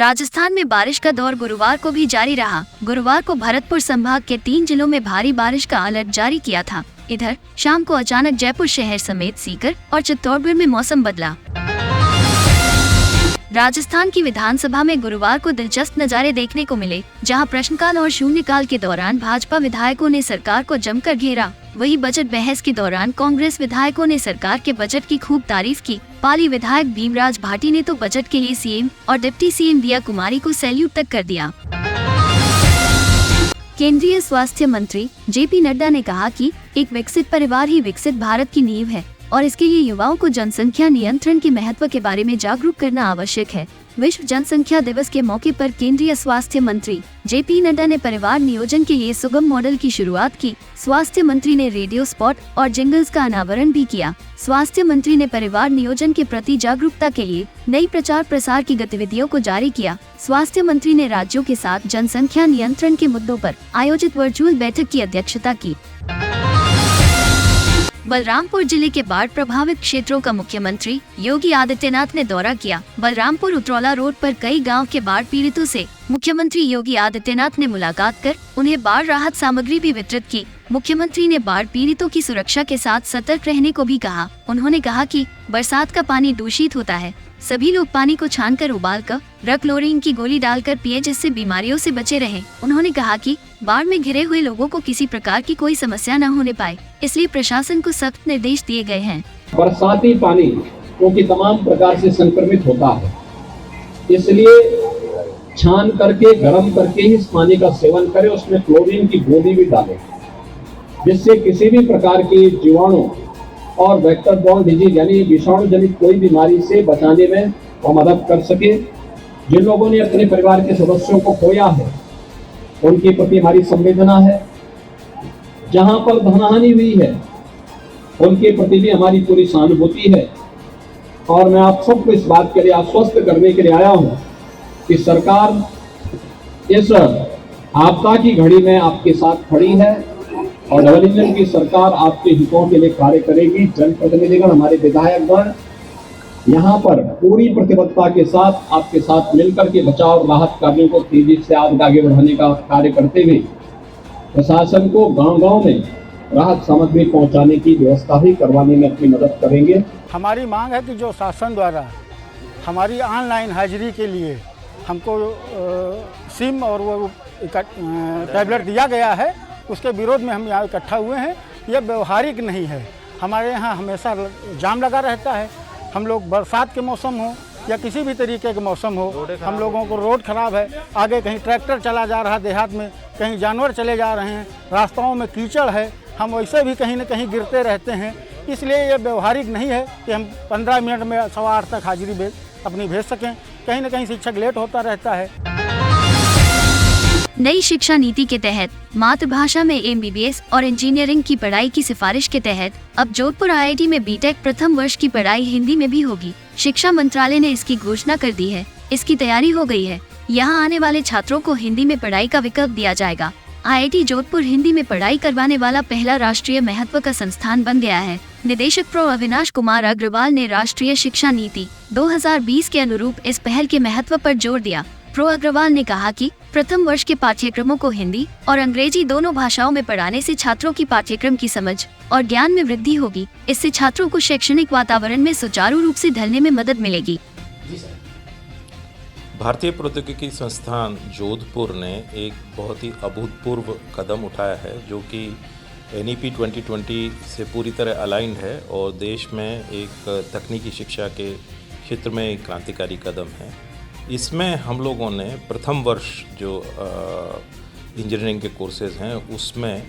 राजस्थान में बारिश का दौर गुरुवार को भी जारी रहा। गुरुवार को भरतपुर संभाग के 3 जिलों में भारी बारिश का अलर्ट जारी किया था। इधर शाम को अचानक जयपुर शहर समेत सीकर और चित्तौड़गढ़ में मौसम बदला। राजस्थान की विधानसभा में गुरुवार को दिलचस्प नजारे देखने को मिले, जहां प्रश्नकाल और शून्यकाल के दौरान भाजपा विधायकों ने सरकार को जमकर घेरा। वहीं बजट बहस के दौरान कांग्रेस विधायकों ने सरकार के बजट की खूब तारीफ की। पाली विधायक भीमराज भाटी ने तो बजट के लिए सीएम और डिप्टी सीएम दिया कुमारी को सैल्यूट तक कर दिया। केंद्रीय स्वास्थ्य मंत्री जेपी नड्डा ने कहा कि एक विकसित परिवार ही विकसित भारत की नींव है और इसके लिए युवाओं को जनसंख्या नियंत्रण के महत्व के बारे में जागरूक करना आवश्यक है। विश्व जनसंख्या दिवस के मौके पर केंद्रीय स्वास्थ्य मंत्री जेपी नड्डा ने परिवार नियोजन के लिए सुगम मॉडल की शुरुआत की। स्वास्थ्य मंत्री ने रेडियो स्पॉट और जिंगल्स का अनावरण भी किया। स्वास्थ्य मंत्री ने परिवार नियोजन के प्रति जागरूकता के लिए नई प्रचार प्रसार की गतिविधियों को जारी किया। स्वास्थ्य मंत्री ने राज्यों के साथ जनसंख्या नियंत्रण के मुद्दों पर आयोजित वर्चुअल बैठक की अध्यक्षता की। बलरामपुर जिले के बाढ़ प्रभावित क्षेत्रों का मुख्यमंत्री योगी आदित्यनाथ ने दौरा किया। बलरामपुर उतरौला रोड पर कई गांव के बाढ़ पीड़ितों से मुख्यमंत्री योगी आदित्यनाथ ने मुलाकात कर उन्हें बाढ़ राहत सामग्री भी वितरित की। मुख्यमंत्री ने बाढ़ पीड़ितों की सुरक्षा के साथ सतर्क रहने को भी कहा। उन्होंने कहा कि बरसात का पानी दूषित होता है, सभी लोग पानी को छानकर उबालकर क्लोरीन की गोली डालकर पिए, जिससे बीमारियों से बचे रहें। उन्होंने कहा कि बाढ़ में घिरे हुए लोगों को किसी प्रकार की कोई समस्या न होने पाए, इसलिए प्रशासन को सख्त निर्देश दिए गए हैं। बरसाती पानी क्योंकि तमाम प्रकार से संक्रमित होता है, इसलिए छान करके गर्म करके ही इस पानी का सेवन करें। उसमें क्लोरीन की गोली भी डालें, जिससे किसी भी प्रकार की जीवाणु और वेक्टर बॉर्न डिजीज यानी विषाणु जनित कोई बीमारी से बचाने में वो मदद कर सके। जिन लोगों ने अपने परिवार के सदस्यों को खोया है, उनके प्रति हमारी संवेदना है। जहां पर धनहानि हुई है, उनके प्रति भी हमारी पूरी सहानुभूति है। और मैं आप सबको इस बात के लिए आश्वस्त करने के लिए आया हूं कि सरकार इस आपदा की घड़ी में आपके साथ खड़ी है और डबल इंजन की सरकार आपके हितों के लिए कार्य करेगी। जनप्रतिनिधिगण, हमारे विधायकगण यहाँ पर पूरी प्रतिबद्धता के साथ आपके साथ मिलकर के बचाव और राहत कार्यों को तेजी से आगे बढ़ाने का कार्य करते हुए प्रशासन को गांव-गांव में राहत सामग्री पहुंचाने की व्यवस्था भी करवाने में अपनी मदद करेंगे। हमारी मांग है कि जो शासन द्वारा हमारी ऑनलाइन हाजिरी के लिए हमको सिम और वो टैबलेट दिया गया है, उसके विरोध में हम यहाँ इकट्ठा हुए हैं। यह व्यवहारिक नहीं है। हमारे यहाँ हमेशा जाम लगा रहता है। हम लोग बरसात के मौसम हो या किसी भी तरीके के मौसम हो, हम लोगों को रोड खराब है, आगे कहीं ट्रैक्टर चला जा रहा है देहात में, कहीं जानवर चले जा रहे हैं, रास्ताओं में कीचड़ है, हम वैसे भी कहीं न कहीं गिरते रहते हैं। इसलिए ये व्यवहारिक नहीं है कि हम 15 मिनट में 8:15 तक हाजिरी अपनी भेज सकें। कहीं न कहीं शिक्षक लेट होता रहता है। नई शिक्षा नीति के तहत मातृभाषा में एमबीबीएस और इंजीनियरिंग की पढ़ाई की सिफारिश के तहत अब जोधपुर आईआईटी में बीटेक प्रथम वर्ष की पढ़ाई हिंदी में भी होगी। शिक्षा मंत्रालय ने इसकी घोषणा कर दी है। इसकी तैयारी हो गई है। यहाँ आने वाले छात्रों को हिंदी में पढ़ाई का विकल्प दिया जाएगा। आईआईटी जोधपुर हिंदी में पढ़ाई करवाने वाला पहला राष्ट्रीय महत्व का संस्थान बन गया है। निदेशक प्रो अविनाश कुमार अग्रवाल ने राष्ट्रीय शिक्षा नीति 2020 के अनुरूप इस पहल के महत्व पर जोर दिया। प्रो अग्रवाल ने कहा कि प्रथम वर्ष के पाठ्यक्रमों को हिंदी और अंग्रेजी दोनों भाषाओं में पढ़ाने से छात्रों की पाठ्यक्रम की समझ और ज्ञान में वृद्धि होगी। इससे छात्रों को शैक्षणिक वातावरण में सुचारू रूप से ढलने में मदद मिलेगी। भारतीय प्रौद्योगिकी संस्थान जोधपुर ने एक बहुत ही अभूतपूर्व कदम उठाया है, जो कि NEP 2020 से पूरी तरह अलाइंड है और देश में एक तकनीकी शिक्षा के क्षेत्र में एक क्रांतिकारी कदम है। इसमें हम लोगों ने प्रथम वर्ष जो इंजीनियरिंग के कोर्सेज हैं उसमें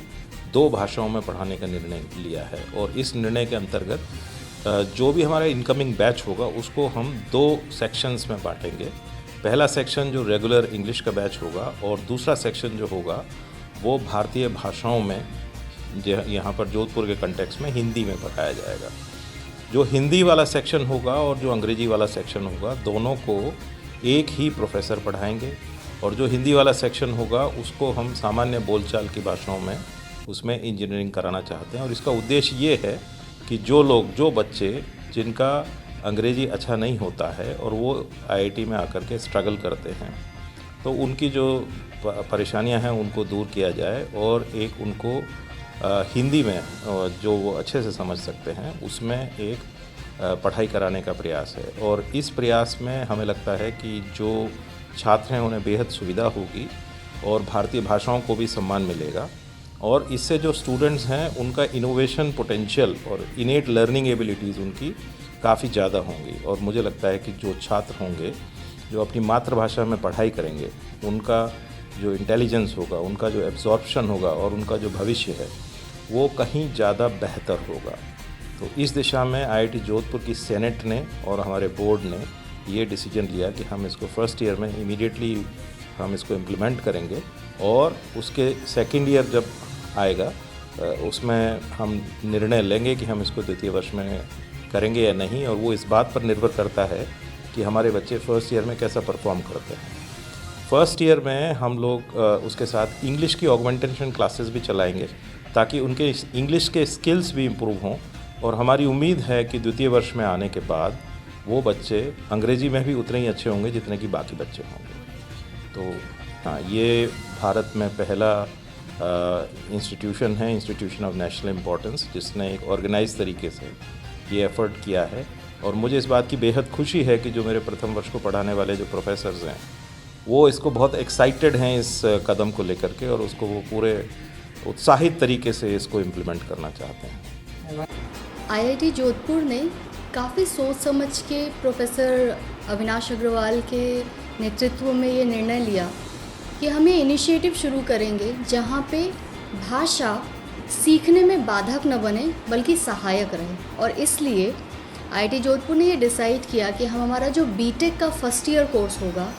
2 भाषाओं में पढ़ाने का निर्णय लिया है और इस निर्णय के अंतर्गत जो भी हमारा इनकमिंग बैच होगा उसको हम 2 सेक्शंस में बांटेंगे। पहला सेक्शन जो रेगुलर इंग्लिश का बैच होगा और दूसरा सेक्शन जो होगा वो भारतीय भाषाओं में यहाँ पर जोधपुर के कंटेक्स्ट में हिंदी में पढ़ाया जाएगा। जो हिंदी वाला सेक्शन होगा और जो अंग्रेजी वाला सेक्शन होगा, दोनों को एक ही प्रोफेसर पढ़ाएंगे और जो हिंदी वाला सेक्शन होगा उसको हम सामान्य बोलचाल की भाषाओं में उसमें इंजीनियरिंग कराना चाहते हैं। और इसका उद्देश्य ये है कि जो बच्चे जिनका अंग्रेज़ी अच्छा नहीं होता है और वो आईआईटी में आकर के स्ट्रगल करते हैं, तो उनकी जो परेशानियां हैं उनको दूर किया जाए और एक उनको हिंदी में जो वो अच्छे से समझ सकते हैं उसमें एक पढ़ाई कराने का प्रयास है। और इस प्रयास में हमें लगता है कि जो छात्र हैं उन्हें बेहद सुविधा होगी और भारतीय भाषाओं को भी सम्मान मिलेगा और इससे जो स्टूडेंट्स हैं उनका इनोवेशन पोटेंशियल और इनेट लर्निंग एबिलिटीज़ उनकी काफ़ी ज़्यादा होंगी। और मुझे लगता है कि जो छात्र होंगे जो अपनी मातृभाषा में पढ़ाई करेंगे उनका जो इंटेलिजेंस होगा, उनका जो एब्जॉर्प्शन होगा और उनका जो भविष्य है वो कहीं ज़्यादा बेहतर होगा। तो इस दिशा में आईआईटी जोधपुर की सेनेट ने और हमारे बोर्ड ने ये डिसीजन लिया कि हम इसको फर्स्ट ईयर में इमीडिएटली हम इसको इम्प्लीमेंट करेंगे और उसके सेकेंड ईयर जब आएगा उसमें हम निर्णय लेंगे कि हम इसको द्वितीय वर्ष में करेंगे या नहीं। और वो इस बात पर निर्भर करता है कि हमारे बच्चे फर्स्ट ईयर में कैसा परफॉर्म करते हैं। फर्स्ट ईयर में हम लोग उसके साथ इंग्लिश की ऑगमेंटेशन क्लासेस भी चलाएंगे ताकि उनके इंग्लिश के स्किल्स भी इम्प्रूव हों। और हमारी उम्मीद है कि द्वितीय वर्ष में आने के बाद वो बच्चे अंग्रेज़ी में भी उतने ही अच्छे होंगे जितने कि बाकी बच्चे होंगे। तो हाँ, ये भारत में पहला इंस्टीट्यूशन है, इंस्टीट्यूशन ऑफ नेशनल इम्पोर्टेंस, जिसने एक ऑर्गेनाइज तरीके से ये एफ़र्ट किया है। और मुझे इस बात की बेहद खुशी है कि जो मेरे प्रथम वर्ष को पढ़ाने वाले जो प्रोफेसर्स हैं वो इसको बहुत एक्साइटेड हैं इस कदम को लेकर के और उसको वो पूरे उत्साहित तरीके से इसको इम्प्लीमेंट करना चाहते हैं। आईआईटी जोधपुर ने काफ़ी सोच समझ के प्रोफेसर अविनाश अग्रवाल के नेतृत्व में ये निर्णय लिया कि हम ये इनिशिएटिव शुरू करेंगे जहाँ पे भाषा सीखने में बाधक न बने बल्कि सहायक रहे। और इसलिए आईआईटी जोधपुर ने ये डिसाइड किया कि हम हमारा जो बीटेक का फर्स्ट ईयर कोर्स होगा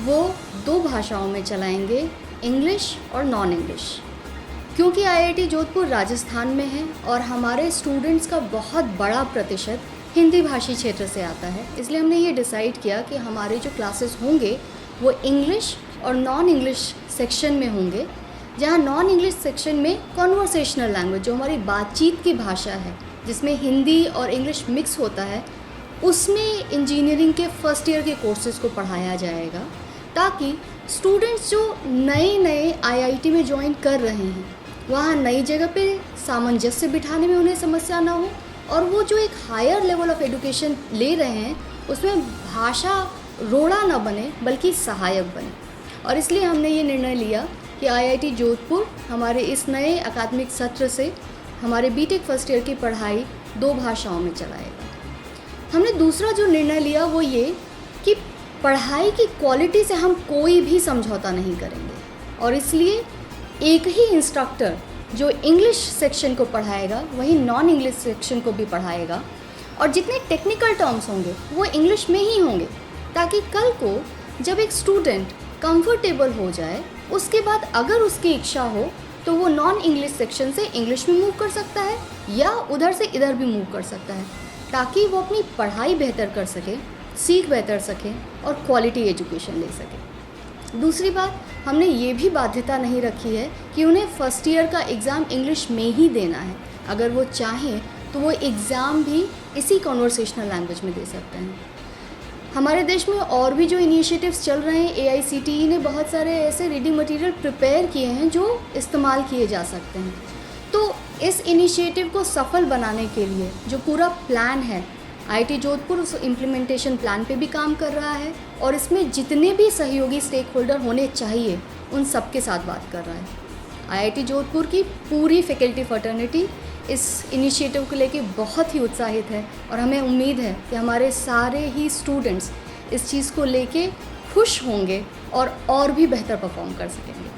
वो 2 भाषाओं में चलाएंगे, इंग्लिश और नॉन इंग्लिश। क्योंकि आईआईटी जोधपुर राजस्थान में है और हमारे स्टूडेंट्स का बहुत बड़ा प्रतिशत हिंदी भाषी क्षेत्र से आता है, इसलिए हमने ये डिसाइड किया कि हमारे जो क्लासेस होंगे वो इंग्लिश और नॉन इंग्लिश सेक्शन में होंगे, जहाँ नॉन इंग्लिश सेक्शन में कॉन्वर्सेशनल लैंग्वेज जो हमारी बातचीत की भाषा है जिसमें हिंदी और इंग्लिश मिक्स होता है, उसमें इंजीनियरिंग के फर्स्ट ईयर के कोर्सेज़ को पढ़ाया जाएगा ताकि स्टूडेंट्स जो नए आईआईटी में ज्वाइन कर रहे हैं वहाँ नई जगह पे सामंजस्य बिठाने में उन्हें समस्या ना हो और वो जो एक हायर लेवल ऑफ एजुकेशन ले रहे हैं उसमें भाषा रोड़ा ना बने बल्कि सहायक बने। और इसलिए हमने ये निर्णय लिया कि आईआईटी जोधपुर हमारे इस नए अकादमिक सत्र से हमारे बीटेक फर्स्ट ईयर की पढ़ाई 2 भाषाओं में चलाएगा। हमने दूसरा जो निर्णय लिया वो ये कि पढ़ाई की क्वालिटी से हम कोई भी समझौता नहीं करेंगे और इसलिए एक ही इंस्ट्रक्टर जो इंग्लिश सेक्शन को पढ़ाएगा वही नॉन इंग्लिश सेक्शन को भी पढ़ाएगा और जितने टेक्निकल टर्म्स होंगे वो इंग्लिश में ही होंगे ताकि कल को जब एक स्टूडेंट कंफर्टेबल हो जाए उसके बाद अगर उसकी इच्छा हो तो वो नॉन इंग्लिश सेक्शन से इंग्लिश में मूव कर सकता है या उधर से इधर भी मूव कर सकता है ताकि वो अपनी पढ़ाई बेहतर कर सके, सीख बेहतर सके और क्वालिटी एजुकेशन ले सके। दूसरी बात, हमने ये भी बाध्यता नहीं रखी है कि उन्हें फर्स्ट ईयर का एग्ज़ाम इंग्लिश में ही देना है। अगर वो चाहें तो वो एग्ज़ाम भी इसी कॉन्वर्सेशनल लैंग्वेज में दे सकते हैं। हमारे देश में और भी जो इनिशिएटिव्स चल रहे हैं, AICTE ने बहुत सारे ऐसे रीडिंग मटेरियल प्रिपेयर किए हैं जो इस्तेमाल किए जा सकते हैं। तो इस इनिशिएटिव को सफल बनाने के लिए जो पूरा प्लान है, आईआईटी जोधपुर उस इम्प्लीमेंटेशन प्लान पे भी काम कर रहा है और इसमें जितने भी सहयोगी स्टेक होल्डर होने चाहिए उन सब के साथ बात कर रहा है। आईआईटी जोधपुर की पूरी फैकल्टी फर्टर्निटी इस इनिशिएटिव को लेके बहुत ही उत्साहित है और हमें उम्मीद है कि हमारे सारे ही स्टूडेंट्स इस चीज़ को लेके खुश होंगे और भी बेहतर परफॉर्म कर सकेंगे।